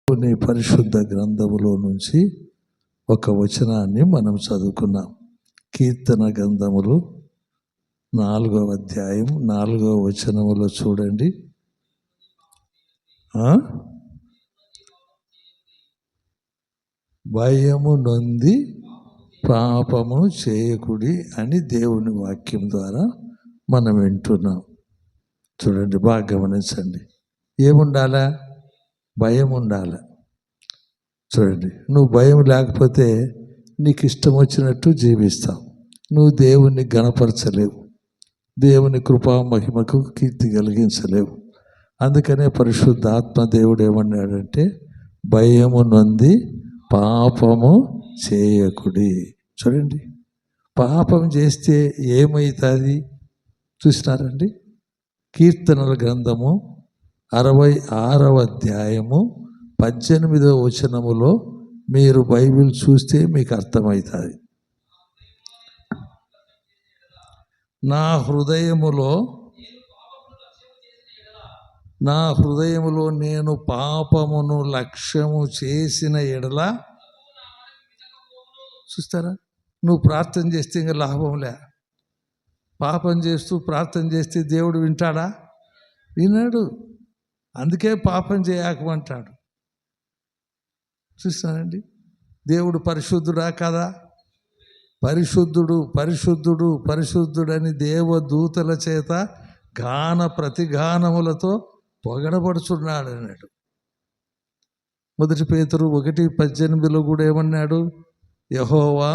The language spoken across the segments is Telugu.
కొన్ని పరిశుద్ధ గ్రంథములో నుంచి ఒక వచనాన్ని మనం చదువుకున్నాం. కీర్తన గ్రంథములు 4వ అధ్యాయం 4వ వచనములో చూడండి. భయము నొంది పాపము చేయకుడి అని దేవుని వాక్యం ద్వారా మనం వింటున్నాం. చూడండి, బాగా గమనించండి. ఏముండాలా? భయం ఉండాలి. చూడండి, నువ్వు భయం లేకపోతే నీకు ఇష్టం వచ్చినట్టు జీవిస్తావు. నువ్వు దేవుణ్ణి గణపరచలేవు, దేవుని కృపా మహిమకు కీర్తి కలిగించలేవు. అందుకనే పరిశుద్ధ ఆత్మ దేవుడు ఏమన్నాడంటే, భయము నొంది పాపము చేయకుడి. చూడండి, పాపం చేస్తే ఏమవుతుంది చూసినారండి? కీర్తనల గ్రంథము 66వ అధ్యాయము 18వ వచనములో మీరు బైబిల్ చూస్తే మీకు అర్థమవుతుంది. నా హృదయములో నేను పాపమును లక్ష్యము చేసిన ఎడల, చూస్తారా? నువ్వు ప్రార్థన చేస్తే ఇంకా లాభంలే. పాపం చేస్తూ ప్రార్థన చేస్తే దేవుడు వింటాడా? విన్నాడు. అందుకే పాపం చేయకమంటాడు. చూస్తానండి, దేవుడు పరిశుద్ధుడా కదా? పరిశుద్ధుడు పరిశుద్ధుడు పరిశుద్ధుడని దేవదూతల చేత గాన ప్రతిగానములతో పొగడబడుచున్నాడు అన్నాడు. 1 పేతురు 1:18 కూడా ఏమన్నాడు? యెహోవా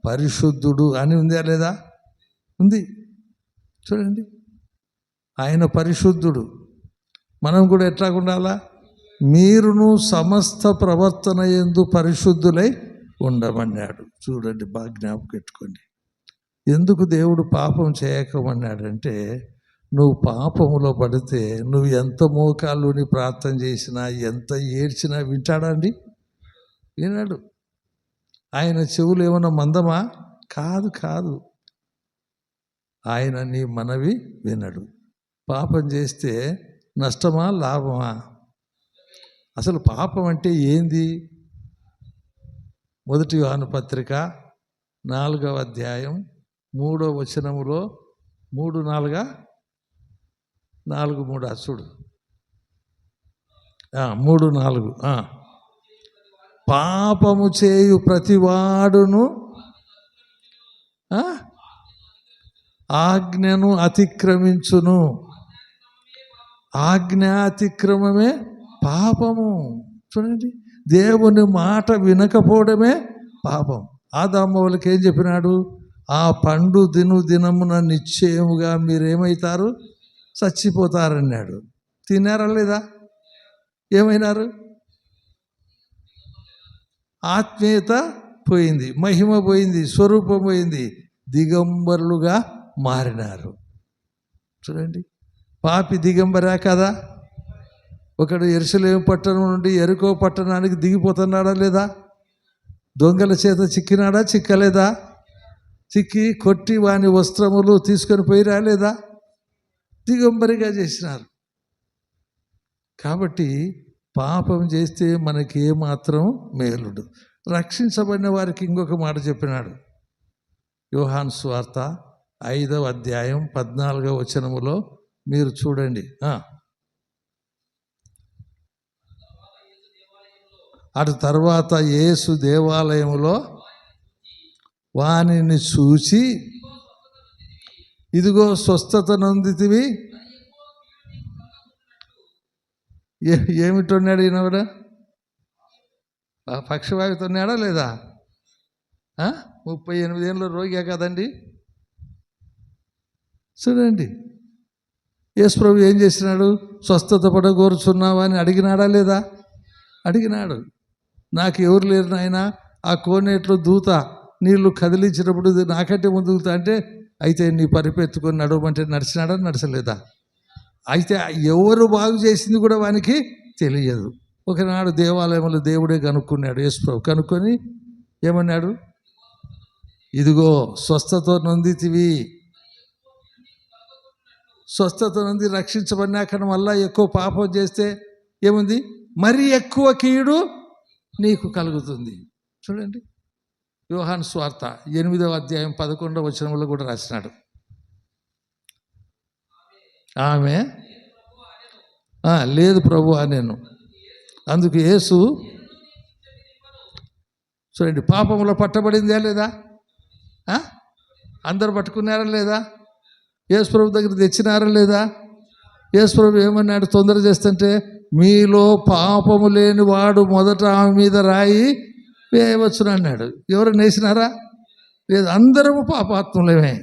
పరిశుద్ధుడు అని ఉందా లేదా? ఉంది. చూడండి, ఆయన పరిశుద్ధుడు. మనం కూడా ఎట్లా ఉండాలా? మీరును సమస్త ప్రవర్తన యందు పరిశుద్ధులై ఉండమన్నాడు. చూడండి, బాగా జ్ఞాపకం పెట్టుకోండి. ఎందుకు దేవుడు పాపం చేయకమన్నాడంటే, నువ్వు పాపములో పడితే నువ్వు ఎంత మోకాళ్ళుని ప్రార్థన చేసినా, ఎంత ఏడ్చినా వింటాడా అండి? వినాడు. ఆయన చెవులు ఏమన్నా మందమా? కాదు కాదు. ఆయన నీ మనవి వినడు. పాపం చేస్తే నష్టమా లాభమా? అసలు పాపం అంటే ఏంది? 1 యోహాను పత్రిక 4వ అధ్యాయం 3వ వచనములో 3:4 4:3 చూడు. 3:4 పాపము చేయు ప్రతివాడును ఆజ్ఞను అతిక్రమించును. ఆజ్ఞాతిక్రమమే పాపము. చూడండి, దేవుని మాట వినకపోవడమే పాపం. ఆదాము వాళ్ళకి ఏం చెప్పినాడు? ఆ పండు దినమున నిశ్చయముగా మీరేమవుతారు? చచ్చిపోతారన్నాడు. తిన్నారా లేదా? ఏమైనారు? ఆత్మీయత పోయింది, మహిమ పోయింది, స్వరూపం పోయింది, దిగంబరులుగా మారినారు. చూడండి, పాపి దిగంబరా కదా? ఒకడు యెరూషలేము పట్టణం నుండి యెరికో పట్టణానికి దిగిపోతున్నాడా లేదా? దొంగల చేత చిక్కినాడా? చిక్కలేదా? చిక్కి కొట్టి వాని వస్త్రములు తీసుకొని పోయి రాలేదా? దిగంబరిగా చేసినారు. కాబట్టి పాపం చేస్తే మనకి ఏమాత్రం మేలుడు. రక్షించబడిన వారికి ఇంకొక మాట చెప్పినాడు. యోహాను సువార్త 5వ అధ్యాయం 14వ వచనములో మీరు చూడండి. అటు తర్వాత యేసు దేవాలయములో వానిని చూచి, ఇదిగో స్వస్థత నొందితివి. ఏమిటన్నాడు ఈయనవాడు? పక్షవాయుతున్నాడా లేదా? 38 ఏళ్ళ రోగిగా కదండి. చూడండి, యేసు ప్రభు ఏం చేసినాడు? స్వస్థత పడగోరుచున్నావా అని అడిగినాడా లేదా? అడిగినాడు. నాకు ఎవరు లేరు నాయన, ఆ కోనేట్లో దూత నీళ్లు కదిలించినప్పుడు నాకంటే ముందు దూత అంటే, అయితే నీ పరిపెత్తుకొని నడవమంటే నడిచినాడా? నడచలేదా? అయితే ఎవరు బాగు చేసింది కూడా వానికి తెలియదు. ఒకనాడు దేవాలయంలో దేవుడే కనుక్కున్నాడు. యేసు ప్రభు కనుక్కొని ఏమన్నాడు? ఇదిగో స్వస్థత నొందితివి. స్వస్థత నుండి రక్షించబడినాక మళ్ళా ఎక్కువ పాపం చేస్తే ఏముంది? మరి ఎక్కువ కీడు నీకు కలుగుతుంది. చూడండి, యోహాను సువార్త 8వ అధ్యాయం 11వ వచనంలో కూడా రాసినాడు. ఆమె లేదు ప్రభు నేను. అందుకు యేసు చూడండి, పాపంలో పట్టబడిందా లేదా? అందరు పట్టుకున్నారా లేదా? యేసు ప్రభు దగ్గర తెచ్చినారా లేదా? యేసు ప్రభు ఏమన్నాడు? తొందర చేస్తుంటే, మీలో పాపము లేని వాడు మొదట ఆమె మీద రాయి వేయవచ్చును అన్నాడు. ఎవరు నేసినారా? లేదు, అందరము పాపాత్ములమే.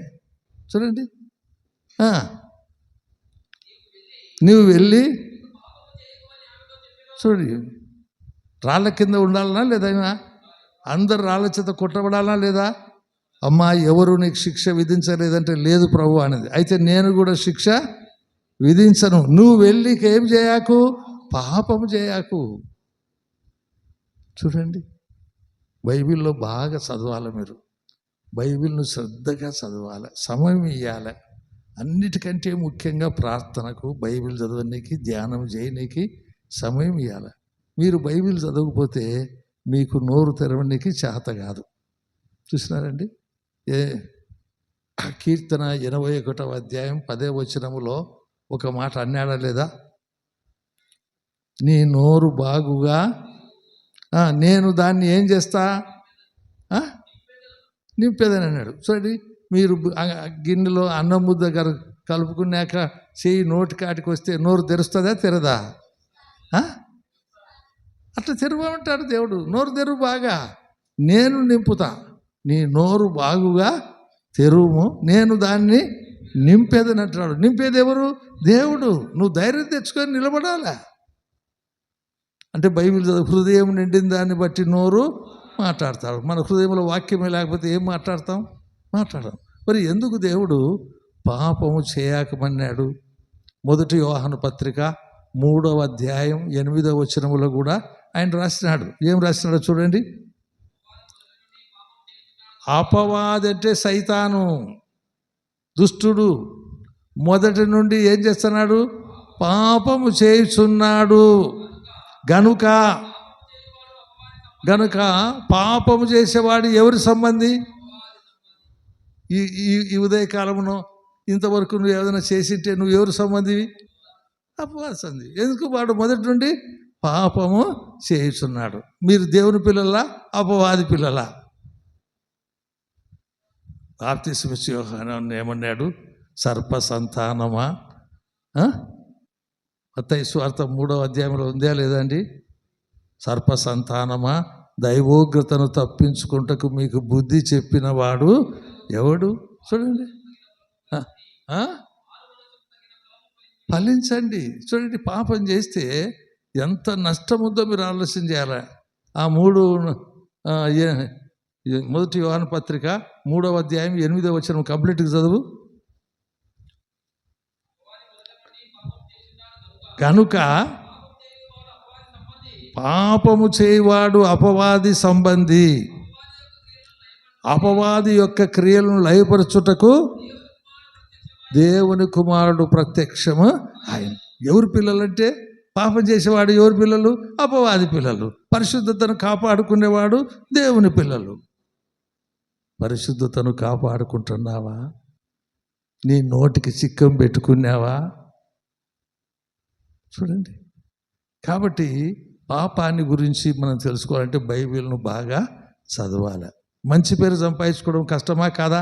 చూడండి, నువ్వు వెళ్ళి చూడండి, రాళ్ళ కింద ఉండాలనా లేదా? అందరు రాళ్ళ చేత కొట్టబడాలా లేదా? అమ్మా, ఎవరు నీకు శిక్ష విధించలేదంటే లేదు ప్రభు అనేది. అయితే నేను కూడా శిక్ష విధించను. నువ్వు వెళ్ళి ఏం చేయకు, పాపము చేయకు. చూడండి, బైబిల్లో బాగా చదవాలి మీరు. బైబిల్ను శ్రద్ధగా చదవాలి, సమయం ఇవ్వాలి. అన్నిటికంటే ముఖ్యంగా ప్రార్థనకు, బైబిల్ చదవడానికి, ధ్యానం చేయడానికి సమయం ఇవ్వాలి. మీరు బైబిల్ చదవకపోతే మీకు నోరు తెరవడానికి చేత కాదు. చూసినారండి, కీర్తన 81వ అధ్యాయం 10వ వచనములో ఒక మాట అన్నాడా లేదా? నీ నోరు బాగుగా నేను దాన్ని ఏం చేస్తా, నింపేదని అన్నాడు. చూడండి, మీరు గిన్నెలో అన్నం ముద్ద కలుపుకున్నాక చెయ్యి నోటి కాటికి వస్తే నోరు తెరుస్తుందా తెరదా? అట్లా తెరవమంటాడు దేవుడు. నోరు తెరువు బాగా, నేను నింపుతా. నీ నోరు బాగుగా తెరువు, నేను దాన్ని నింపేదని అంటున్నాడు. నింపేది ఎవరు? దేవుడు. నువ్వు ధైర్యం తెచ్చుకొని నిలబడాలా. అంటే బైబిల్ హృదయం నిండిన దాన్ని బట్టి నోరు మాట్లాడతాడు. మన హృదయంలో వాక్యమే లేకపోతే ఏం మాట్లాడడం. మరి ఎందుకు దేవుడు పాపము చేయకమన్నాడు? 1 యోహాను పత్రిక 3వ అధ్యాయం 8వ వచనములో కూడా ఆయన రాసినాడు. ఏం రాసినాడో చూడండి. అపవాది అంటే సైతాను, దుష్టుడు, మొదటి నుండి ఏం చేస్తున్నాడు? పాపము చేయుచున్నాడు. గనుక పాపము చేసేవాడు ఎవరి సంబంధి? ఈ ఉదయకాలమును ఇంతవరకు నువ్వు ఏదైనా చేసింటే నువ్వు ఎవరి సంబంధివి? అపవాది సంబంధి. ఎందుకు? వాడు మొదటి నుండి పాపము చేయుచున్నాడు. మీరు దేవుని పిల్లలా, అపవాది పిల్లలా? బాప్తిస్మ యోహాను ఏమన్నాడు? సర్ప సంతానమా? మత్తయి సువార్త 3వ అధ్యాయంలో ఉందా లేదండి? సర్ప సంతానమా, దైవోగ్రతను తప్పించుకుంటకు మీకు బుద్ధి చెప్పిన వాడు ఎవడు? చూడండి, ఫలించండి. చూడండి, పాపం చేస్తే ఎంత నష్టం ఉందో మీరు ఆలోచన చేయాలి. ఆ 1 యోహాను పత్రిక 3వ అధ్యాయం 8వ వచనం కంప్లీట్గా చదువు. కనుక పాపము చేయవాడు అపవాది సంబంధి, అపవాది యొక్క క్రియలను లయపరచుటకు దేవుని కుమారుడు ప్రత్యక్షము ఆయన. ఎవరి పిల్లలంటే? పాపం చేసేవాడు ఎవరి పిల్లలు? అపవాది పిల్లలు. పరిశుద్ధతను కాపాడుకునేవాడు దేవుని పిల్లలు. పరిశుద్ధతను కాపాడుకుంటున్నావా? నీ నోటికి చిక్కం పెట్టుకున్నావా? చూడండి, కాబట్టి పాపాన్ని గురించి మనం తెలుసుకోవాలంటే బైబిల్ను బాగా చదవాలి. మంచి పేరు సంపాదించుకోవడం కష్టమా కాదా?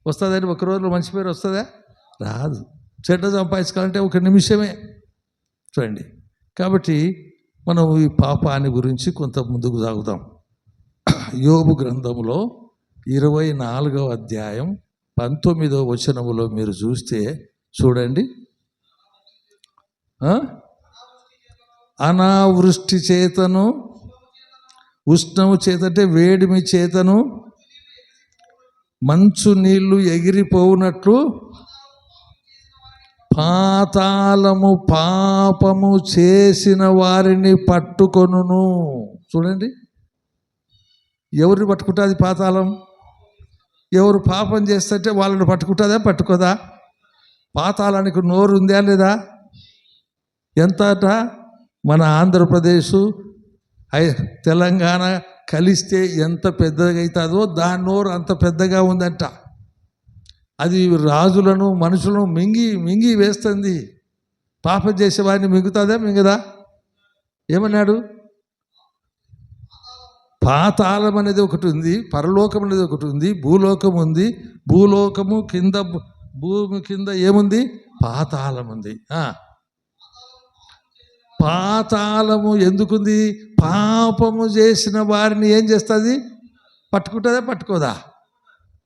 వస్తుందని ఒక రోజులో మంచి పేరు వస్తుందా? రాదు. చెడ్డ సంపాదించుకోవాలంటే ఒక నిమిషమే. చూడండి, కాబట్టి మనం ఈ పాపాన్ని గురించి కొంత ముందుకు సాగుతాం. యోబు గ్రంథంలో 24వ అధ్యాయం 19వ వచనములో మీరు చూస్తే చూడండి, అనావృష్టి చేతను, ఉష్ణము చేత అంటే వేడిమి చేతను, మంచు నీళ్లు ఎగిరిపోవునట్లు పాతాళము పాపము చేసిన వారిని పట్టుకొనును. చూడండి, ఎవరిని పట్టుకుంటుంది పాతాళం? ఎవరు పాపం చేస్తుంటే వాళ్ళని పట్టుకుంటుందా పట్టుకోదా? పాతాళానికి నోరు ఉందా లేదా? ఎంత మన ఆంధ్రప్రదేశ్ తెలంగాణ కలిస్తే ఎంత పెద్దగా అవుతుందో దాని నోరు అంత పెద్దగా ఉందంట. అది రాజులను మనుషులను మింగి వేస్తుంది. పాపం చేసేవాడిని మింగుతుందా మింగదా? ఏమన్నాడు? పాతాళం అనేది ఒకటి ఉంది, పరలోకం అనేది ఒకటి ఉంది, భూలోకం ఉంది. భూలోకము కింద, భూమి కింద ఏముంది? పాతాళం ఉంది. పాతాళము ఎందుకుంది? పాపము చేసిన వారిని ఏం చేస్తుంది? పట్టుకుంటుందా పట్టుకోదా?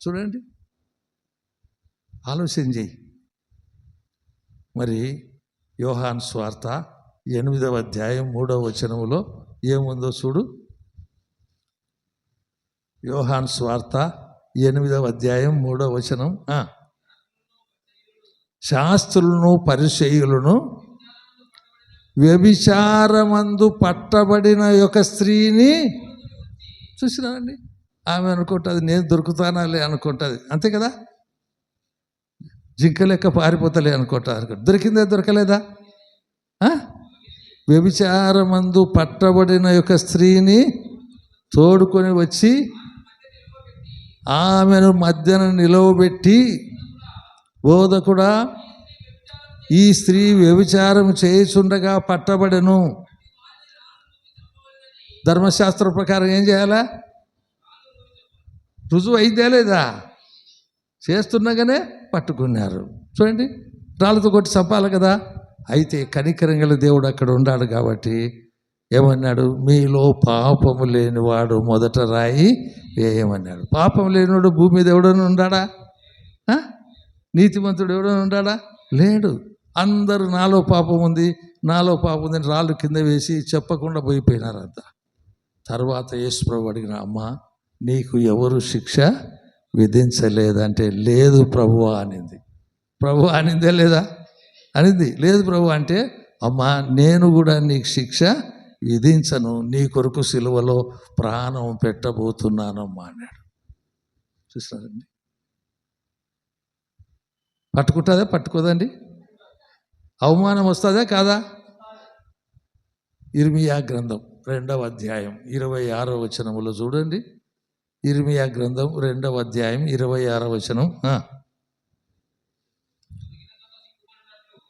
చూడండి, ఆలోచన చెయ్యి. మరి యోహాను సువార్త 8వ అధ్యాయం 3వ వచనములో ఏముందో చూడు. యోహాను సువార్త 8వ అధ్యాయం 3వ వచనం. శాస్త్రులను పరిసయ్యులను వ్యభిచారమందు పట్టబడిన యొక్క స్త్రీని చూసినానండి. ఆమె అనుకుంటుంది నేను దొరుకుతానాలే అనుకుంటుంది, అంతే కదా. జింక లెక్క పారిపోతలే అనుకుంటారు. దొరికిందే దొరకలేదా? వ్యభిచారమందు పట్టబడిన యొక్క స్త్రీని తోడుకొని వచ్చి ఆమెను మధ్యన నిలవబెట్టి, బోధకుడా, ఈ స్త్రీ వ్యభిచారం చేయుచుండగా పట్టబడెను. ధర్మశాస్త్ర ప్రకారం ఏం చేయాలా? రుజువు అయిద్దా లేదా? చేస్తుండగానే పట్టుకున్నారు. చూడండి, రాళ్ళతో కొట్టి చంపాలి కదా. అయితే కనికరం గల దేవుడు అక్కడ ఉన్నాడు కాబట్టి ఏమన్నాడు? మీలో పాపము లేనివాడు మొదట రాయి వేయమన్నాడు. పాపం లేనివాడు భూమి మీద ఎవడని ఉన్నాడా? నీతిమంతుడు ఎవడని ఉన్నాడా? లేడు. అందరూ నాలో పాపం ఉంది, నాలో పాపం ఉంది రాళ్ళు కింద వేసి చెప్పకుండా పోయిపోయినారు అంతా. తర్వాత యేసు ప్రభు అడిగిన, అమ్మా నీకు ఎవరు శిక్ష విధించలేదంటే, లేదు ప్రభువా అనింది. ప్రభు అనిందే లేదా? అనింది. లేదు ప్రభు అంటే, అమ్మా నేను కూడా నీకు శిక్ష విధించను, నీ కొరకు సిలువలో ప్రాణం పెట్టబోతున్నానమ్మా అన్నాడు. చూస్తారండి, పట్టుకుంటుందా పట్టుకోదండి? అవమానం వస్తుందా కాదా? ఇర్మియా గ్రంథం 2వ అధ్యాయం 26వ వచనములో చూడండి. ఇర్మియా గ్రంథం 2వ అధ్యాయం 26వ వచనం.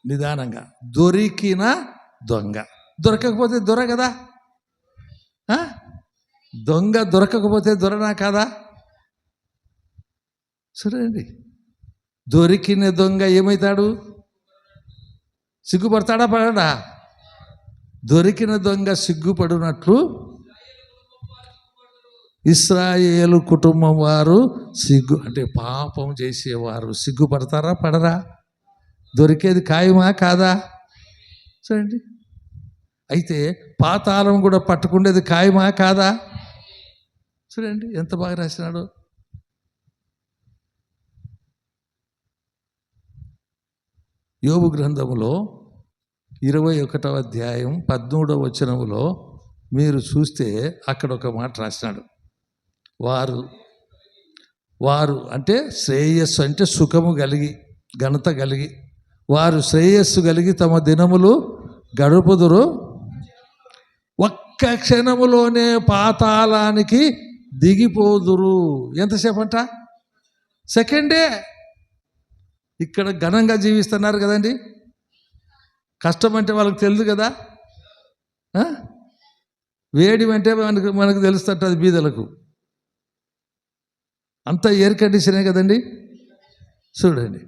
నిదానంగా. దొరికిన దొంగ. దొరకకపోతే దొర కదా? దొంగ దొరకకపోతే దొరనా కాదా? చూడండి, దొరికిన దొంగ ఏమవుతాడు? సిగ్గుపడతాడా పడడా? దొరికిన దొంగ సిగ్గుపడినట్లు ఇశ్రాయేలు కుటుంబం వారు అంటే పాపం చేసేవారు సిగ్గుపడతారా పడరా? దొరికేది ఖాయమా కాదా? చూడండి, అయితే పాతాళం కూడా పట్టుకునేది ఖాయమా కాదా? చూడండి ఎంత బాగా రాసినాడు. యోబు గ్రంథములో 21వ అధ్యాయం 13వ వచనములో మీరు చూస్తే అక్కడ ఒక మాట రాసినాడు. వారు అంటే శ్రేయస్సు అంటే సుఖము కలిగి, ఘనత కలిగి, వారు శ్రేయస్సు కలిగి తమ దినములు గడుపుదురు, ఒక్క క్షణములోనే పాతాళానికి దిగిపోదురు. ఎంతసేపు అంట? సెకండే. ఇక్కడ ఘనంగా జీవిస్తున్నారు కదండి. కష్టం అంటే వాళ్ళకి తెలియదు కదా. వేడి అంటే మనకు తెలుస్తుంట, అది బీదలకు అంతా ఎయిర్ కండిషనే కదండి. చూడండి,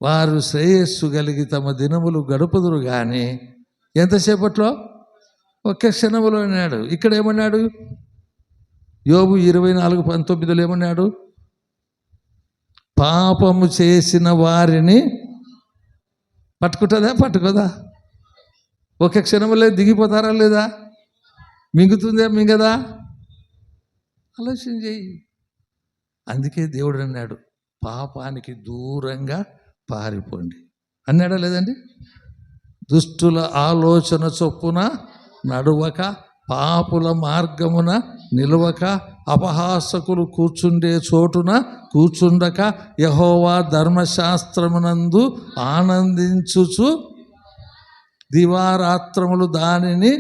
వారు శ్రేయస్సు కలిగి తమ దినములు గడుపుదురు కానీ ఎంతసేపట్లో? ఒక్క క్షణములో అన్నాడు. ఇక్కడ ఏమన్నాడు? యోబు 24:19 ఏమన్నాడు? పాపము చేసిన వారిని పట్టుకుంటుందా పట్టుకోదా? ఒక క్షణంలో దిగిపోతారా లేదా? మింగుతుందా మింగదా? ఆలోచన చేయి. అందుకే దేవుడు అన్నాడు, పాపానికి దూరంగా పారిపోండి అన్నాడా లేదండి? దుష్టుల ఆలోచన చొప్పున నడువక, పాపుల మార్గమున నిలవక, అపహాసకులు కూర్చుండే చోటున కూర్చుండక, యెహోవా ధర్మశాస్త్రమునందు ఆనందించుచు దివారాత్రములు దానిని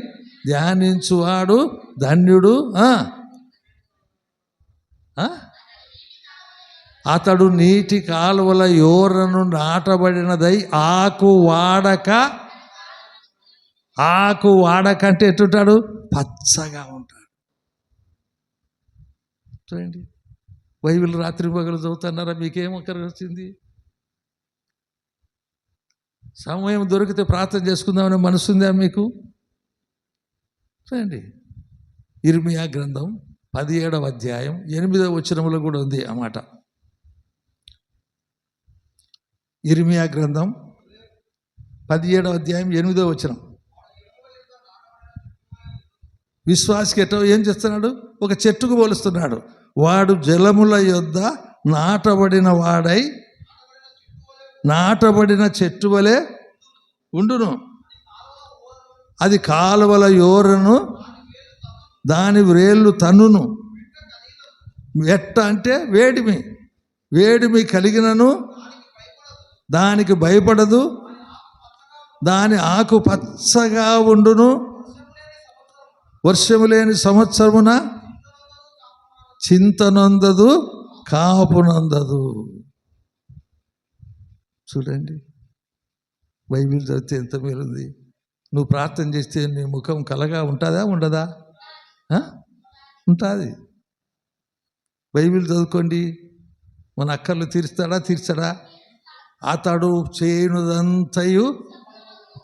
ధ్యానించువాడు ధన్యుడు. అతడు నీటి కాలువల యోరను నాటబడినదై ఆకు వాడక అంటే ఎట్టుంటాడు? పచ్చగా ఉంటాడు. చూడండి, బైబిల్ రాత్రి పగలు చదువుతున్నారా? మీకేం ఒక్కరికి వచ్చింది? సమయం దొరికితే ప్రార్థన చేసుకుందామనే మనసు ఉందా మీకు? చూడండి, ఇర్మియా గ్రంథం 17వ అధ్యాయం 8వ వచనంలో కూడా ఉంది ఆ మాట. ఇర్మియా గ్రంథం 17వ అధ్యాయం 8వ వచనం. విశ్వాసికి ఎటో ఏం చేస్తున్నాడు? ఒక చెట్టుకు పోలుస్తున్నాడు. వాడు జలముల యొద్ద నాటబడిన చెట్టు వలె ఉండును. అది కాలువల యోరను దాని వ్రేళ్ళు తన్నును. ఎట్ట అంటే వేడిమి కలిగినను దానికి భయపడదు. దాని ఆకు పచ్చగా ఉండును. వర్షము లేని సంవత్సరమున చింతనందదు, కాపునందదు. చూడండి, బైబిల్ చదివితే ఎంత మేలుంది. నువ్వు ప్రార్థన చేస్తే నీ ముఖం కలగా ఉంటుందా, ఉండదా? ఉంటుంది. బైబిల్ చదువుకోండి. మన అక్కర్లు తీర్చడా? అతడు చేయనుదంతయు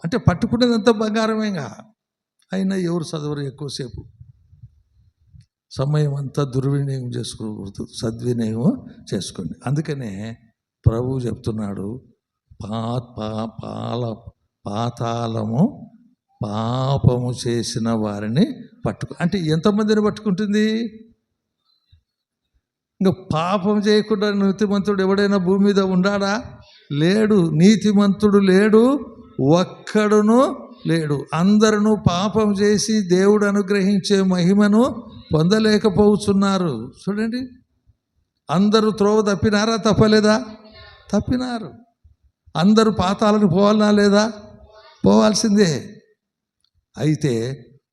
అంటే పట్టుకునేదంతా బంగారమేగా. అయినా ఎవరు చదవరు ఎక్కువసేపు. సమయం అంతా దుర్వినియోగం చేసుకోకూడదు, సద్వినియోగం చేసుకోండి. అందుకనే ప్రభువు చెప్తున్నాడు, పాతాళము పాపము చేసిన వారిని అంటే ఎంతమందిని పట్టుకుంటుంది? ఇంకా పాపం చేయకుండా నీతిమంతుడు ఎవడైనా భూమి మీద ఉన్నాడా? లేడు. నీతిమంతుడు లేడు, ఒక్కడును లేడు. అందరూ పాపం చేసి దేవుడు అనుగ్రహించే మహిమను పొందలేకపోతున్నారు. చూడండి, అందరూ త్రోవ తప్పినారా? తప్పలేదా? తప్పినారు. అందరూ పాతాళానికి పోవాలనా లేదా? పోవాల్సిందే. అయితే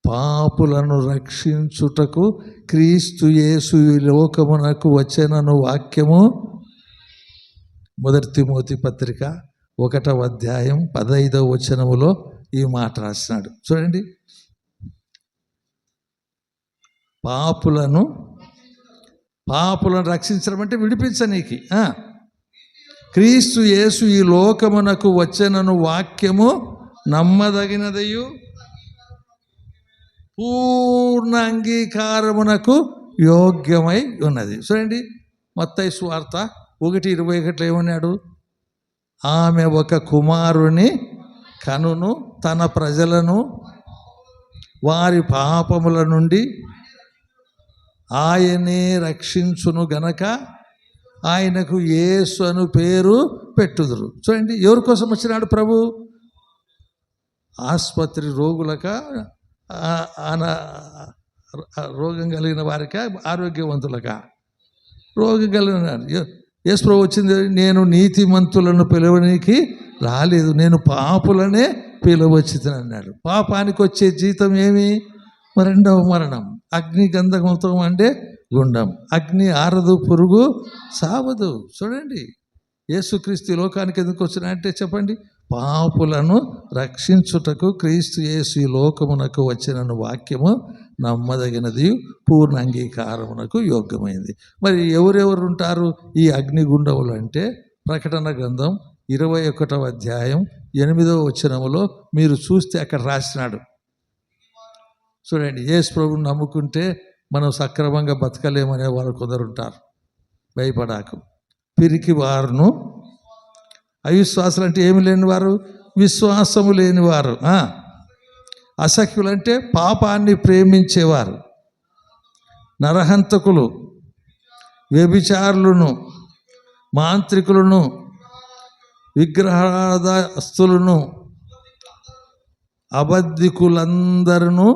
పాపులను రక్షించుటకు క్రీస్తు యేసు ఈ లోకమునకు వచ్చెనను వాక్యము 1 తిమోతి పత్రిక 1వ అధ్యాయం 15వ వచనములో ఈ మాట రాసినాడు. చూడండి, పాపులను రక్షించడం అంటే విడిపించనీకి. క్రీస్తు యేసు ఈ లోకమునకు వచ్చెనను వాక్యము నమ్మదగినదయు పూర్ణ అంగీకారమునకు యోగ్యమై ఉన్నది. చూడండి, మత్తయి సువార్త 1:21 ఏమన్నాడు? ఆమె ఒక కుమారుని కనును, తన ప్రజలను వారి పాపముల నుండి ఆయనే రక్షించును గనక ఆయనకు యేసు అను పేరు పెట్టుదురు. చూడండి, ఎవరి కోసం వచ్చినాడు ప్రభు? ఆసుపత్రి రోగులక, రోగం కలిగిన వారిక, ఆరోగ్యవంతులక? రోగం కలిగిన యేసు ప్రభు వచ్చింది, నేను నీతిమంతులను పిలవడానికి రాలేదు, నేను పాపులనే పిలవచ్చుతాను అన్నాడు. పాపానికి వచ్చే జీతం ఏమి? రెండవ మరణం. అగ్ని గంధకంతో అంటే గుండం. అగ్ని ఆరదు, పురుగు సావదు. చూడండి, యేసుక్రీస్తు లోకానికి ఎందుకు వచ్చినాయంటే చెప్పండి, పాపులను రక్షించుటకు క్రీస్తు యేసు ఈ లోకమునకు వచ్చినను వాక్యము నమ్మదగినది, పూర్ణ అంగీకారమునకు యోగ్యమైంది. మరి ఎవరెవరు ఉంటారు ఈ అగ్నిగుండములు అంటే? ప్రకటన గ్రంథం 21వ అధ్యాయం 8వ వచనములో మీరు చూస్తే అక్కడ రాసినాడు. చూడండి, యేసు ప్రభువుని నమ్ముకుంటే మనం సక్రమంగా బతకలేమనే వారు కొందరు ఉంటారు. భయపడాకు. పిరికి వారును, అవిశ్వాసులు అంటే ఏమి లేనివారు, విశ్వాసము లేనివారు, అసఖ్యులు అంటే పాపాన్ని ప్రేమించేవారు, నరహంతకులు, వ్యభిచారులను, మాంత్రికులను, విగ్రహారాధస్తులను, అబద్ధికులందరూ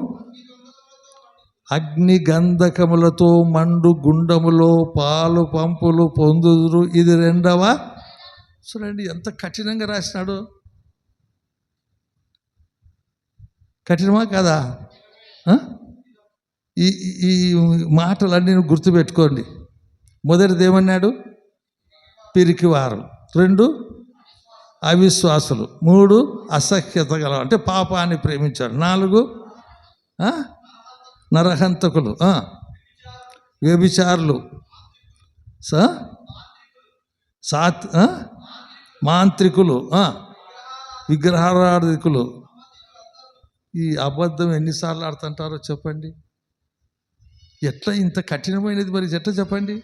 అగ్ని గంధకములతో మండు గుండములో పాలు పంపులు పొందుదురు. ఇది రెండవ. చూడండి ఎంత కఠినంగా రాసినాడు. కఠినమా కాదా? ఈ ఈ మాటలన్నీ గుర్తుపెట్టుకోండి. మొదటిది ఏమన్నాడు? పిరికివారు. 2 అవిశ్వాసులు. 3 అసహ్యత గల అంటే పాపాన్ని ప్రేమించారు. 4 నరహంతకులు, వ్యభిచారులు, మాంత్రికులు, విగ్రహారాధికులు. ఈ అబద్ధం ఎన్నిసార్లు ఆడుతుంటారో చెప్పండి. ఎట్లా ఇంత కఠినమైనది మరి ఎట్లా చెప్పండి?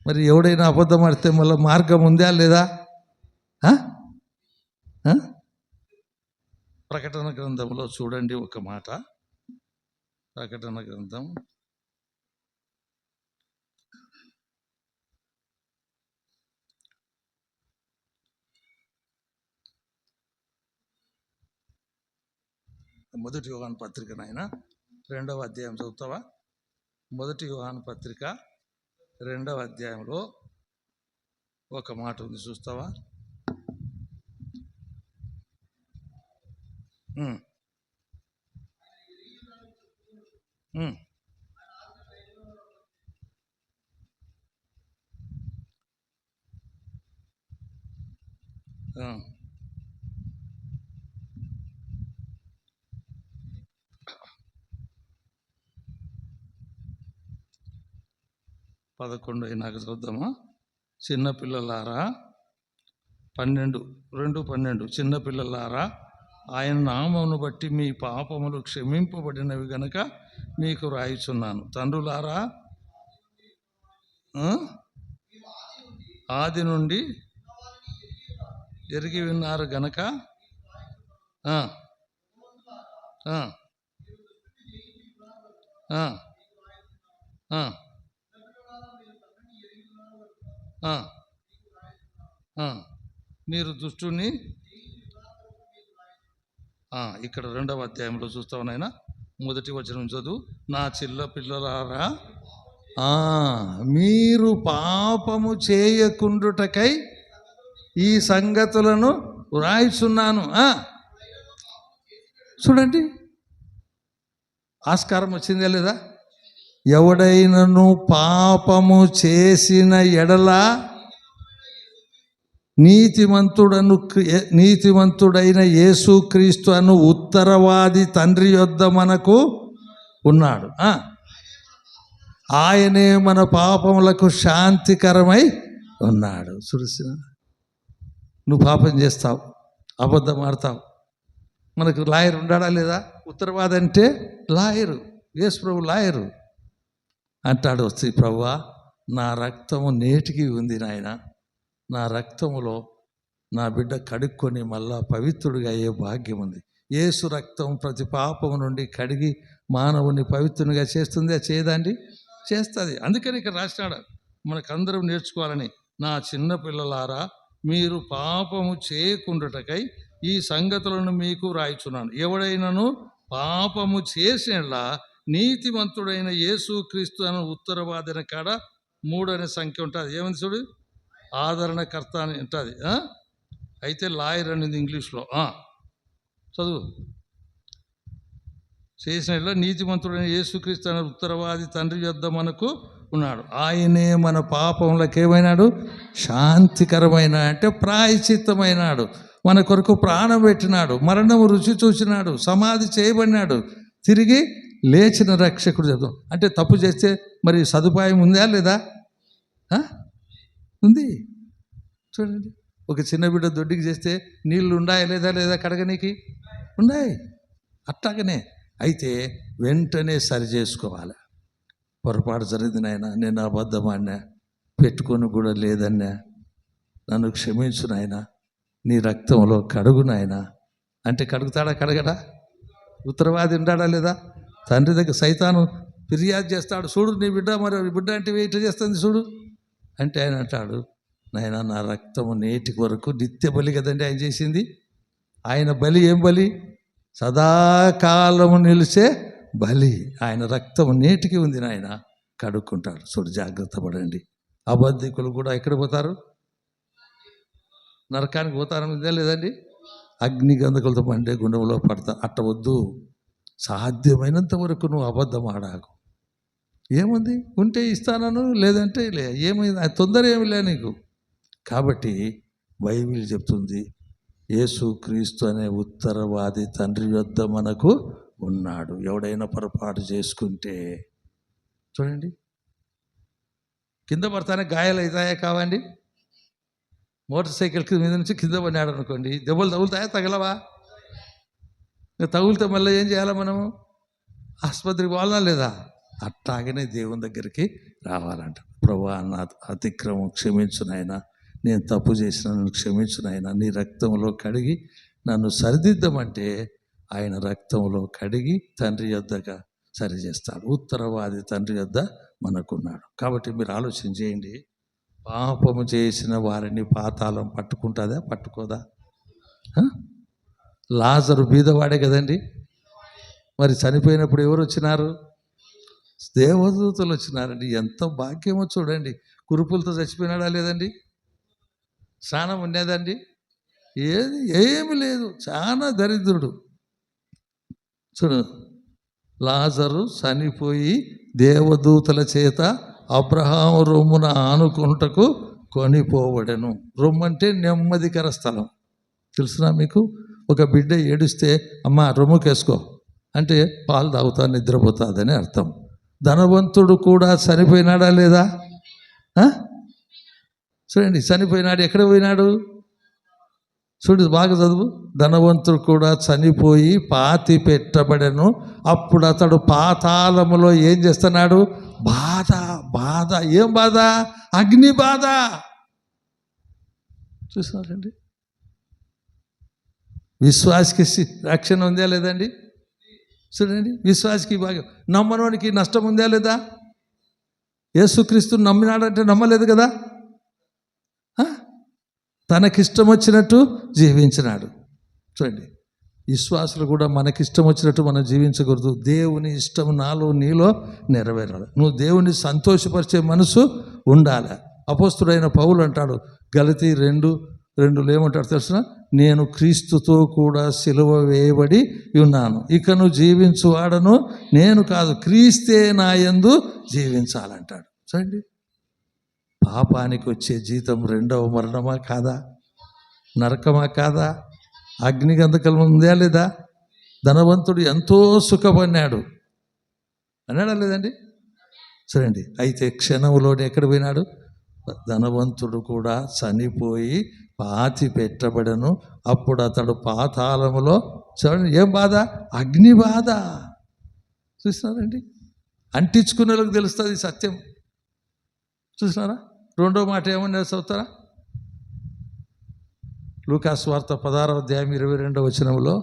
మరి ఎవడైనా అబద్ధం ఆడితే మళ్ళీ మార్గం ఉందా లేదా? ప్రకటన గ్రంథంలో చూడండి ఒక మాట. ప్రకటన గ్రంథం 1 యోహాను పత్రిక నాయన 2వ అధ్యాయం చదువుతావా? 1 యోహాను పత్రిక 2వ అధ్యాయంలో ఒక మాట ఉంది, చూస్తావా? పదకొండు నాకు చూద్దామా? చిన్నపిల్లలారా 12 చిన్నపిల్లలారా, ఆయన నామమును బట్టి మీ పాపములు క్షమింపబడినవి గనక మీకు రాయిచున్నాను. తండ్రులారా, ఆది నుండి ఎరిగి విన్నారు గనక మీరు దుష్టుని ఇక్కడ 2వ అధ్యాయంలో చూస్తావు నాయన. 1వ వచనం చదువు. నా పిల్లలారా, మీరు పాపము చేయకుండుటకై ఈ సంగతులను వ్రాయిచున్నాను. చూడండి, ఆస్కారం వచ్చిందా లేదా? ఎవడైనను పాపము చేసిన ఎడల నీతిమంతుడైన యేసుక్రీస్తు అను ఉత్తరవాది తండ్రి యొద్ద మనకు ఉన్నాడు. ఆయనే మన పాపములకు శాంతికరమై ఉన్నాడు. చూసిన నువ్వు పాపం చేస్తావు, అబద్ధం ఆడతావు, మనకు లాయర్ ఉన్నాడా లేదా? ఉత్తరవాది అంటే లాయరు. యేసు ప్రభు లాయరు. అంటాడు వచ్చి, ప్రభువా, నా రక్తము నేటికి ఉంది నాయన, నా రక్తములో నా బిడ్డ కడుక్కొని మళ్ళా పవిత్రుడిగా అయ్యే భాగ్యం ఉంది. యేసు రక్తం ప్రతి పాపము నుండి కడిగి మానవుని పవిత్రునిగా చేస్తుంది. అది చేయదండి? చేస్తుంది. అందుకని ఇక్కడ రాసినాడు, మనకందరం నేర్చుకోవాలని. నా చిన్న పిల్లలారా, మీరు పాపము చేయకుండుటకై ఈ సంగతులను మీకు రాయిచున్నాను. ఎవడైనాను పాపము చేసినలా నీతిమంతుడైన యేసుక్రీస్తు అనే ఉత్తరవాదిన కాడ 3 అనే సంఖ్య ఉంటుంది. ఏమని చూడు? ఆదరణకర్త అని ఉంటుంది. అయితే లాయర్ అనేది ఇంగ్లీష్లో. చదువు. చేసిన నీతిమంతుడైన యేసుక్రీస్తు అనే ఉత్తరవాది తండ్రి యొద్ద మనకు ఉన్నాడు. ఆయనే మన పాపములకు ఏమైనాడు? శాంతికరమైన అంటే ప్రాయశ్చిత్తమైనాడు. మన కొరకు ప్రాణం పెట్టినాడు, మరణము రుచి చూసినాడు, సమాధి చేయబడినాడు, తిరిగి లేచిన రక్షకుడు. చదువు అంటే తప్పు చేస్తే మరి సదుపాయం ఉందా లేదా? ఉంది. చూడండి, ఒక చిన్న బిడ్డ దొడ్డికి చేస్తే నీళ్ళు ఉన్నాయా లేదా కడగనీకి? ఉన్నాయి. అట్లాగనే అయితే వెంటనే సరి చేసుకోవాలి. పొరపాటు జరిగింది నాయన, నేను అబద్ధమాడినా, పెట్టుకొని కూడా లేదన్నా, నన్ను క్షమించు నాయన, నీ రక్తంలో కడుగు నాయన అంటే కడుగుతాడా? కడగడా? ఉత్తరవాది ఉంటాడా లేదా? తండ్రి దగ్గర సైతాను ఫిర్యాదు చేస్తాడు, చూడు నీ బిడ్డ మరి బిడ్డ అంటే ఇట్లా చేస్తుంది చూడు అంటే ఆయన అంటాడు, నాయన నా రక్తము నేటి వరకు నిత్య బలి కదండి ఆయన చేసింది. ఆయన బలి ఏం బలి? సదాకాలము నిలిచే బలి. ఆయన రక్తము నేటికి ఉంది నాయన, కడుక్కుంటాడు. చూడు, జాగ్రత్త పడండి. అబద్ధికులు కూడా ఎక్కడ పోతారు? నరకానికి పోతారు. ఇదే లేదండి? అగ్ని గంధకులతో మండే గుండంలో పడతా. అట్ట వద్దు. సాధ్యమైనంత వరకు నువ్వు అబద్ధం ఆడాకు. ఏముంది, ఉంటే ఇస్తానను, లేదంటే లే. ఏమైంది, తొందర ఏమి లే నీకు. కాబట్టి బైబిల్ చెప్తుంది, యేసు క్రీస్తు అనే ఉత్తరవాది తండ్రి యొద్ద మనకు ఉన్నాడు. ఎవడైనా పొరపాటు చేసుకుంటే చూడండి, కింద పడతానే గాయాలు అవుతాయా కావండి? మోటార్ సైకిల్ మీద నుంచి కింద పడినాడు అనుకోండి, దెబ్బలు తగులుతాయా తగలవా? తగులితే మళ్ళీ ఏం చేయాలా మనము? ఆసుపత్రికి పోవాలా లేదా? అట్లాగనే దేవుని దగ్గరికి రావాలంట. ప్రభువా, నా అతిక్రమం క్షమించునైనా, నేను తప్పు చేసిన నన్ను క్షమించునైనా, నీ రక్తంలో కడిగి నన్ను సరిదిద్దమంటే ఆయన రక్తంలో కడిగి తండ్రి యొద్దగా సరిచేస్తాడు. ఉత్తరవాది తండ్రి యొద్ద మనకున్నాడు. కాబట్టి మీరు ఆలోచన చేయండి, పాపము చేసిన వారిని పాతాళం పట్టుకుంటుందా పట్టుకోదా? లాజరు బీదవాడే కదండి. మరి చనిపోయినప్పుడు ఎవరు వచ్చినారు? దేవదూతలు వచ్చినారండి. ఎంత భాగ్యమో చూడండి. కురుపులతో చచ్చిపోయినాడా లేదండి? స్నానం ఉండేదండి? ఏమి లేదు. చాలా దరిద్రుడు. చూడు, లాజరు చనిపోయి దేవదూతల చేత అబ్రహాము రొమ్మున ఆనుకుంటకు కొనిపోవడెను. రొమ్ము అంటే నెమ్మదికర స్థలం. తెలుసునా మీకు? ఒక బిడ్డ ఏడుస్తే అమ్మ రొమ్ముకేసుకో అంటే పాలు తాగుతా నిద్రపోతుందని అర్థం. ధనవంతుడు కూడా చనిపోయినాడా లేదా? చూడండి, చనిపోయినాడు. ఎక్కడ పోయినాడు? చూడు, బాగా చదువు. ధనవంతుడు కూడా చనిపోయి పాతి పెట్టబడెను. అప్పుడు అతడు పాతాళములో ఏం చేస్తున్నాడు? బాధ. బాధ. ఏం బాధ? అగ్ని బాధ. చూసినారండి? విశ్వాసికి రక్షణ ఉందా లేదండి? చూడండి, విశ్వాసికి బాగా, నమ్మనోనికి నష్టం ఉందా లేదా? యేసుక్రీస్తుని నమ్మినాడంటే నమ్మలేదు కదా. తనకిష్టం వచ్చినట్టు జీవించినాడు. చూడండి, విశ్వాసులు కూడా మనకిష్టం వచ్చినట్టు మనం జీవించకూడదు. దేవుని ఇష్టం నాలో నీలో నెరవేరాలి. నువ్వు దేవుని సంతోషపరిచే మనసు ఉండాలి. అపోస్తుడైన పౌలు అంటాడు గలతీ 2:2 ఏమంటాడు తెలుసిన? నేను క్రీస్తుతో కూడా సిలువ వేయబడి ఉన్నాను. ఇకను జీవించువాడను నేను కాదు, క్రీస్తే నా యందు జీవించాలంటాడు. చూడండి, పాపానికి వచ్చే జీతం రెండవ మరణమా కాదా? నరకమా కాదా? అగ్నిగంధకం ఉందా లేదా? ధనవంతుడు ఎంతో సుఖపడినాడు అన్నాడా లేదండి? చూడండి, అయితే క్షణంలోనే ఎక్కడ పోయినాడు? ధనవంతుడు కూడా చనిపోయి పాతి పెట్టబడను. అప్పుడు అతడు పాతాళములో, చూడండి ఏం బాధ? అగ్ని బాధ. చూసినారండి? అంటించుకునే వాళ్ళకి తెలుస్తుంది సత్యం. చూసినారా? రెండో మాట ఏమన్నా చదువుతారా? లూకాసు వార్త 16వ అధ్యాయం 22వ వచనంలో,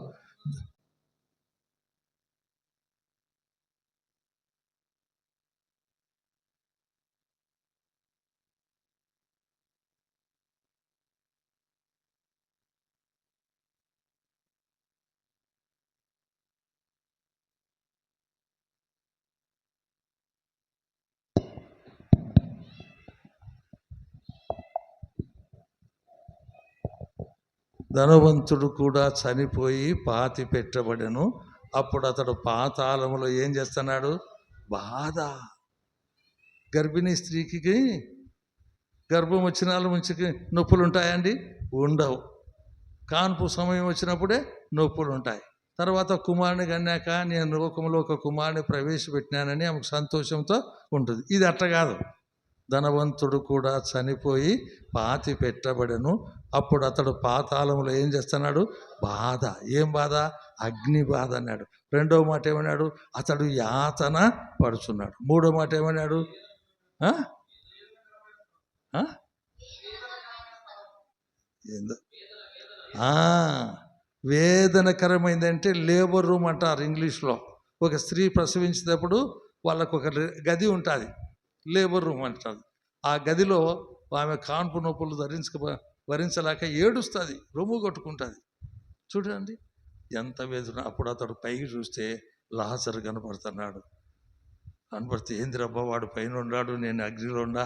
ధనవంతుడు కూడా చనిపోయి పాతి పెట్టబడెను. అప్పుడు అతడు పాతాళములో ఏం చేస్తున్నాడు? బాధ. గర్భిణీ స్త్రీకి గర్భం వచ్చిన ముంచుకి నొప్పులు ఉంటాయండి? ఉండవు. కాన్పు సమయం వచ్చినప్పుడే నొప్పులు ఉంటాయి. తర్వాత కుమారుని కన్నాక నేను లోకంలో ఒక కుమారుని ప్రవేశపెట్టినానని ఆమెకు సంతోషంతో ఉంటుంది. ఇది అట్ట కాదు. ధనవంతుడు కూడా చనిపోయి పాతి పెట్టబడెను. అప్పుడు అతడు పాతాళములో ఏం చేస్తున్నాడు? బాధ. ఏం బాధ? అగ్ని బాధ అన్నాడు. రెండవ మాట ఏమన్నాడు? అతడు యాతన పడుచున్నాడు. మూడో మాట ఏమన్నాడు? ఏందో వేదనకరమైందంటే లేబర్ రూమ్ అంటారు ఇంగ్లీష్లో. ఒక స్త్రీ ప్రసవించేటప్పుడు వాళ్ళకు ఒక గది ఉంటుంది, లేబర్ రూమ్ అంటారు. ఆ గదిలో ఆమె కాన్పు నొప్పులు భరించలేక ఏడుస్తుంది, రొమ్ము కొట్టుకుంటుంది. చూడండి ఎంత వేదన. అప్పుడు అతడు పైకి చూస్తే లాజరు కనపడుతున్నాడు. కనపడితే ఏందిరబ్బా, వాడు పైన ఉన్నాడు, నేను అగ్నిలో ఉండా,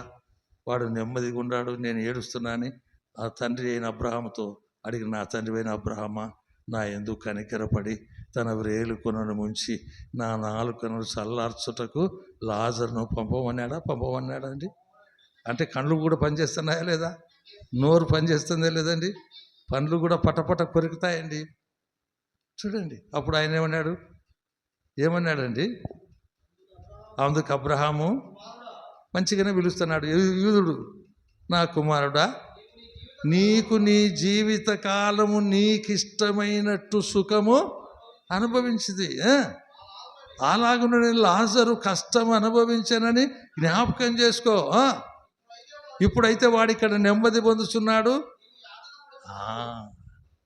వాడు నెమ్మదిగా ఉన్నాడు, నేను ఏడుస్తున్నాను. ఆ తండ్రి అయిన అబ్రహాముతో అడిగిన, నా తండ్రి అయిన అబ్రహామా, నా యందు కనికరపడి తన వ్రేలు కొనను ముంచి నా నాలుకను చల్లార్చుటకు లాజరును పంపమన్నాడా అండి? అంటే కళ్ళు కూడా పనిచేస్తున్నాయా లేదా? నోరు పనిచేస్తుందా లేదండి? పండ్లు కూడా పటపట కొరుకుతాయండి. చూడండి, అప్పుడు ఆయన ఏమన్నాడండి? అందుకు అబ్రహాము మంచిగానే పిలుస్తున్నాడు, యూదుడు, నా కుమారుడా, నీకు నీ జీవిత కాలము నీకిష్టమైనట్టు సుఖము అనుభవించింది. అలాగున లాజరు కష్టం అనుభవించానని జ్ఞాపకం చేసుకో. ఇప్పుడైతే వాడు ఇక్కడ నెమ్మది పొందుతున్నాడు.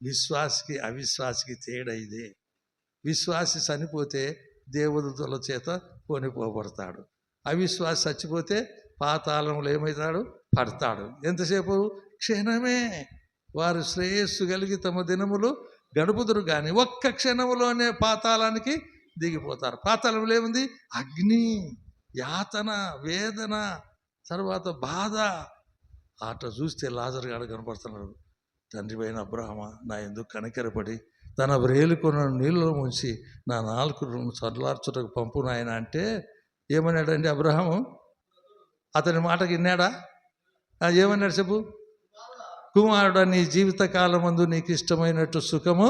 విశ్వాసికి అవిశ్వాసికి తేడా ఇదే. విశ్వాసి చనిపోతే దేవదూతల చేత కొనిపోబడతాడు. అవిశ్వాసి చచ్చిపోతే పాతాళంలో ఏమవుతాడు? పడతాడు. ఎంతసేపు? క్షణమే. వారు శ్రేయస్సు కలిగి తమ దినములు గడుపుదురు కానీ ఒక్క క్షణములోనే పాతాళానికి దిగిపోతారు. పాతాళంలో ఏముంది? అగ్ని, యాతన, వేదన, తర్వాత బాధ. అట చూస్తే లాజరు గాడు కనపడుతున్నాడు. తండ్రి అయిన అబ్రహామ, నా ఎందుకు కనికరపడి తన వ్రేలుకొన నీళ్ళలో ముంచి నా నాలుకను చల్లార్చుటకు పంపు నాయన అంటే ఏమన్నాడండి అబ్రహాము? అతని మాటకి విన్నాడా? ఏమన్నాడు చెప్పు? కుమారుడా, నీ జీవితకాలం ముందు నీకు ఇష్టమైనట్టు సుఖము.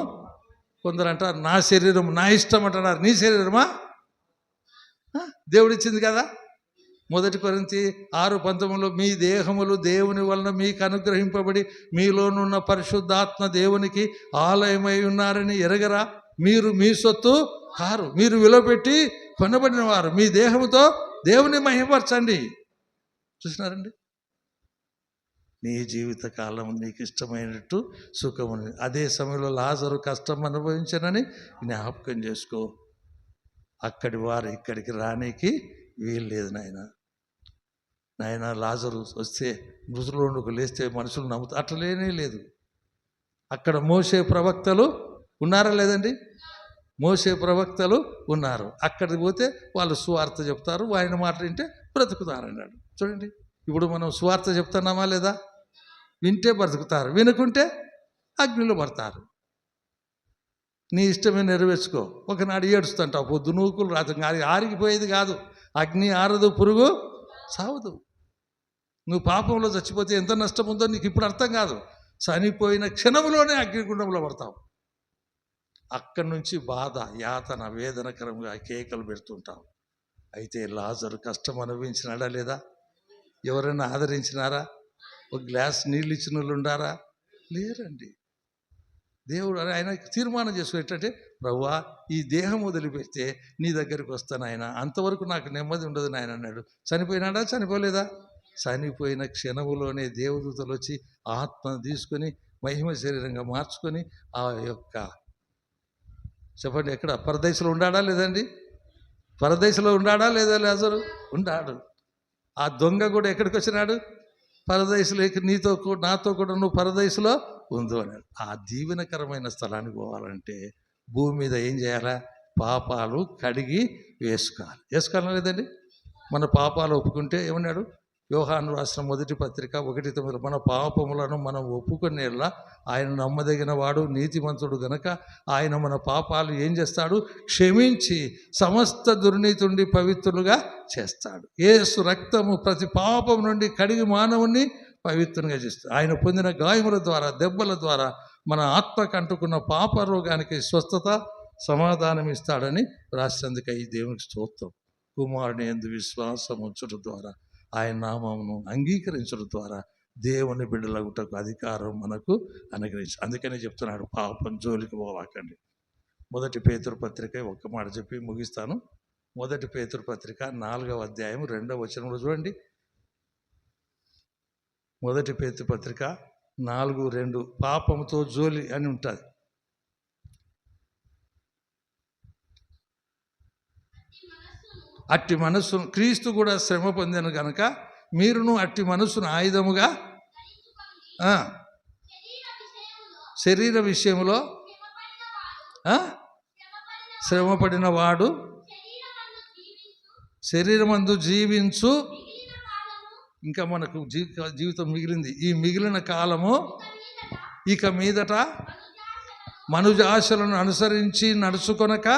కొందరు అంటారు నా శరీరం నా ఇష్టం అంటున్నారు. నీ శరీరమా? దేవుడిచ్చింది కదా. 1 కొరింథీ 6:19 మీ దేహములు దేవుని వలన మీకు అనుగ్రహింపబడి మీలోనున్న పరిశుద్ధాత్మ దేవునికి ఆలయమై ఉన్నారని ఎరగరా? మీరు మీ సొత్తు కారు, మీరు విలువపెట్టి కొనబడిన వారు. మీ దేహముతో దేవుని మహిమపరచండి. చూసినారండి? నీ జీవితకాలం నీకు ఇష్టమైనట్టు సుఖముని. అదే సమయంలో లాజరు కష్టం అనుభవించనని జ్ఞాపకం చేసుకో. అక్కడి వారు ఇక్కడికి రానికి వీలు లేదు నాయన. లాజరు వస్తే మృతులోనికి లేస్తే మనుషులు నమ్ముతారు. అట్లా లేనే లేదు. అక్కడ మోసే ప్రవక్తలు ఉన్నారా లేదండి? మోసే ప్రవక్తలు ఉన్నారు. అక్కడికి పోతే వాళ్ళు సువార్త చెప్తారు, ఆయన మాట వింటే బ్రతుకుతారన్నాడు. చూడండి, ఇప్పుడు మనం సువార్త చెప్తున్నామా లేదా? వింటే బ్రతుకుతారు, వినుకుంటే అగ్నిలో పడతారు. నీ ఇష్టమే నెరవేర్చుకో. ఒకనాడు ఏడుస్తుంటావు, పొద్దు నూకులు రాదు, ఆరిగిపోయేది కాదు. అగ్ని ఆరదు, పురుగు సావదు. నువ్వు పాపంలో చచ్చిపోతే ఎంత నష్టం ఉందో నీకు ఇప్పుడు అర్థం కాదు. చనిపోయిన క్షణంలోనే అగ్నిగుండంలో పడతావు. అక్కడి నుంచి బాధ, యాతన, వేదనకరంగా కేకలు పెడుతుంటావు. అయితే లాజరు కష్టం అనుభవించినాడా లేదా? ఎవరైనా ఆదరించినారా? ఒక గ్లాస్ నీళ్ళు ఇచ్చిన వాళ్ళు ఉండారా? లేరండి. దేవుడు ఆయన తీర్మానం చేసుకునేటంటే, ప్రభువా, ఈ దేహం వదిలిపెడితే నీ దగ్గరికి వస్తాను ఆయన, అంతవరకు నాకు నెమ్మది ఉండదు నాయన అన్నాడు. చనిపోయినాడా? చనిపోలేదా? చనిపోయిన క్షణములోనే దేవదూతలు వచ్చి ఆత్మను తీసుకొని మహిమ శరీరంగా మార్చుకొని ఆ యొక్క, చెప్పండి, ఎక్కడ పరదేశంలో ఉన్నాడా లేదండి? పరదేశంలో ఉన్నాడా లేదా? లాజరు ఉన్నాడు. ఆ దొంగ కూడా ఎక్కడికి వచ్చినాడు? పరదేశంలోకి. నాతో కూడా నువ్వు పరదేశంలో ఉందో అన్నాడు. ఆ దీవెనకరమైన స్థలానికి పోవాలంటే భూమి మీద ఏం చేయాలా? పాపాలు కడిగి వేసుకోవాలి లేదండి? మన పాపాలు ఒప్పుకుంటే ఏమన్నాడు? యోహాను రాసిన 1 పత్రిక 1:9 మన పాపములను మనం ఒప్పుకునేలా ఆయన నమ్మదగిన వాడు, నీతిమంతుడు గనక ఆయన మన పాపాలు ఏం చేస్తాడు? క్షమించి సమస్త దుర్నీతి నుండి పవిత్రులుగా చేస్తాడు. యేసు రక్తము ప్రతి పాపం నుండి కడిగి మానవుని పవిత్రంగా చేస్తాడు. ఆయన పొందిన గాయముల ద్వారా, దెబ్బల ద్వారా మన ఆత్మకు అంటుకున్న పాప రోగానికి స్వస్థత, సమాధానం ఇస్తాడని రాసినందుకు ఈ దేవునికి స్తోత్రం. కుమారుని యందు విశ్వాసం ఉంచడం ద్వారా, ఆయన నామమును అంగీకరించడం ద్వారా దేవుని బిడ్డలగుటకు అధికారం మనకు అనుగ్రహించి. అందుకనే చెప్తున్నాడు, పాపం జోలికి పోవాకండి. 1 పేతురు పత్రిక, ఒక్క మాట చెప్పి ముగిస్తాను. 1 పేతురు పత్రిక 4వ అధ్యాయం 2వ వచనంలో చూడండి. 1 పేతురు పత్రిక 4:2 పాపముతో జోలి అని ఉంటుంది. అట్టి మనస్సును క్రీస్తు కూడా శ్రమ పొందాను కనుక మీరును అట్టి మనస్సును ఆయుధముగా శరీర విషయంలో శ్రమపడిన వాడు శరీరమందు జీవించు. ఇంకా మనకు జీవితం మిగిలింది. ఈ మిగిలిన కాలము ఇక మీదట మనుజ ఆశలను అనుసరించి నడుచుకొనక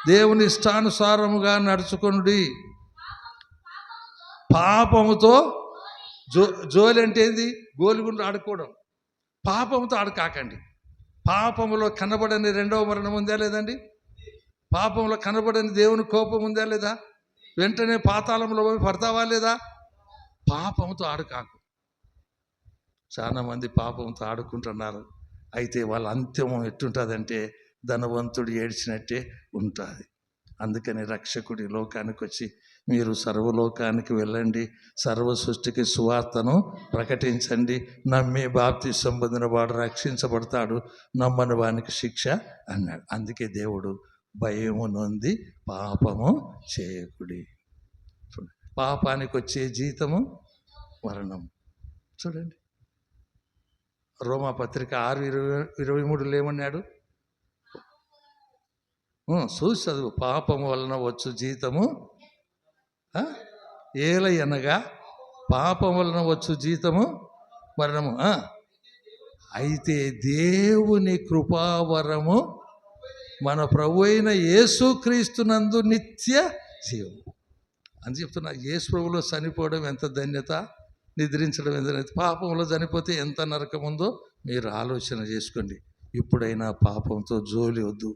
దేవుని ఇష్టానుసారముగా నడుచుకొనుడి. పాపముతో జోలి అంటే ఏంది? గోలిగుండు ఆడుకోవడం. పాపముతో ఆడుకాకండి. పాపములో కనబడని రెండవ మరణం ఉందా లేదండి? పాపంలో కనబడని దేవుని కోపం ఉందా లేదా? వెంటనే పాతాళంలో పోయి పడతావా లేదా? పాపంతో ఆడుకాకు. చాలా మంది పాపంతో ఆడుకుంటున్నారు. అయితే వాళ్ళ అంత్యం ఎట్టుంటుందంటే ధనవంతుడు ఏడ్చినట్టే ఉంటుంది. అందుకని రక్షకుడి లోకానికి వచ్చి మీరు సర్వలోకానికి వెళ్ళండి, సర్వ సృష్టికి సువార్తను ప్రకటించండి, నమ్మి బాప్తిసం పొందిన వాడు రక్షించబడతాడు, నమ్మని వానికి శిక్ష అన్నాడు. అందుకే దేవుడు భయము నొంది పాపము చేయకుడి. పాపానికి వచ్చే జీతము మరణం. చూడండి, రోమాపత్రిక 6:23 ఏమన్నాడు? చూసి చదువు. పాపము వలన వచ్చు జీతము ఏలయనగా పాపం వలన వచ్చు జీతము మరణము. అయితే దేవుని కృపావరము మన ప్రభు అయిన యేసుక్రీస్తునందు నిత్య జీవం అని చెప్తున్నా. యేసు ప్రభులో చనిపోవడం ఎంత ధన్యత, నిద్రించడం ఎంత ధన్యత. పాపంలో చనిపోతే ఎంత నరకం ఉందో మీరు ఆలోచన చేసుకోండి. ఇప్పుడైనా పాపంతో జోలి వద్దు.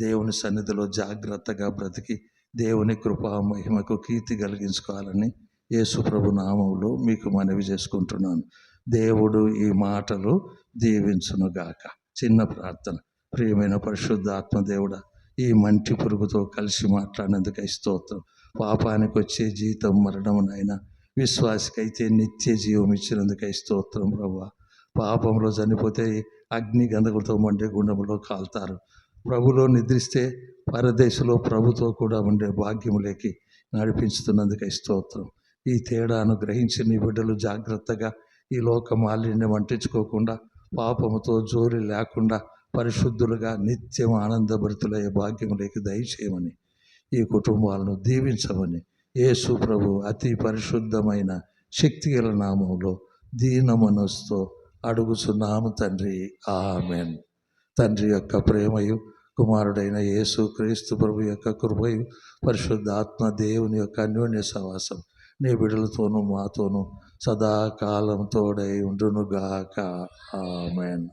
దేవుని సన్నిధిలో జాగ్రత్తగా బ్రతికి దేవుని కృపా మహిమకు కీర్తి కలిగించుకోవాలని యేసు ప్రభు నామములో మీకు మనవి చేసుకుంటున్నాను. దేవుడు ఈ మాటలు దీవించునుగాక. చిన్న ప్రార్థన. ప్రియమైన పరిశుద్ధాత్మ దేవుడా, ఈ మంటి పురుగుతో కలిసి మాట్లాడినందుకై స్తోత్రం. పాపానికి వచ్చే జీతం మరణమునైనా, విశ్వాసికైతే నిత్య జీవం ఇచ్చినందుకై స్తోత్రం ప్రభువా. పాపంలో చనిపోతే అగ్ని గంధకులతో మండే గుండములో కాల్తారు. ప్రభులో నిద్రిస్తే పరదేశంలో ప్రభుతో కూడా ఉండే భాగ్యములేకి నడిపించుతున్నందుకై స్తోత్రం. ఈ తేడాను గ్రహించి నీ బిడ్డలు జాగ్రత్తగా ఈ లోక మాలిన్యం అంటించుకోకుండా, పాపముతో జోలి లేకుండా పరిశుద్ధులుగా నిత్యం ఆనందభరితులయ్యే భాగ్యములేకి దయచేయమని, ఈ కుటుంబాలను దీవించమని యేసు ప్రభు అతి పరిశుద్ధమైన శక్తిగల నామంలో దీన మనస్సుతో అడుగుచున్నాము తండ్రి, ఆమెన్. తండ్రి యొక్క ప్రేమయు, కుమారుడైన యేసు క్రీస్తు ప్రభు యొక్క కృపయు, పరిశుద్ధాత్మ దేవుని యొక్క అన్యోన్య సహవాసం నీ బిడ్డలతోనూ మాతోనూ సదాకాలం తోడై ఉండునుగాక. ఆమెన్.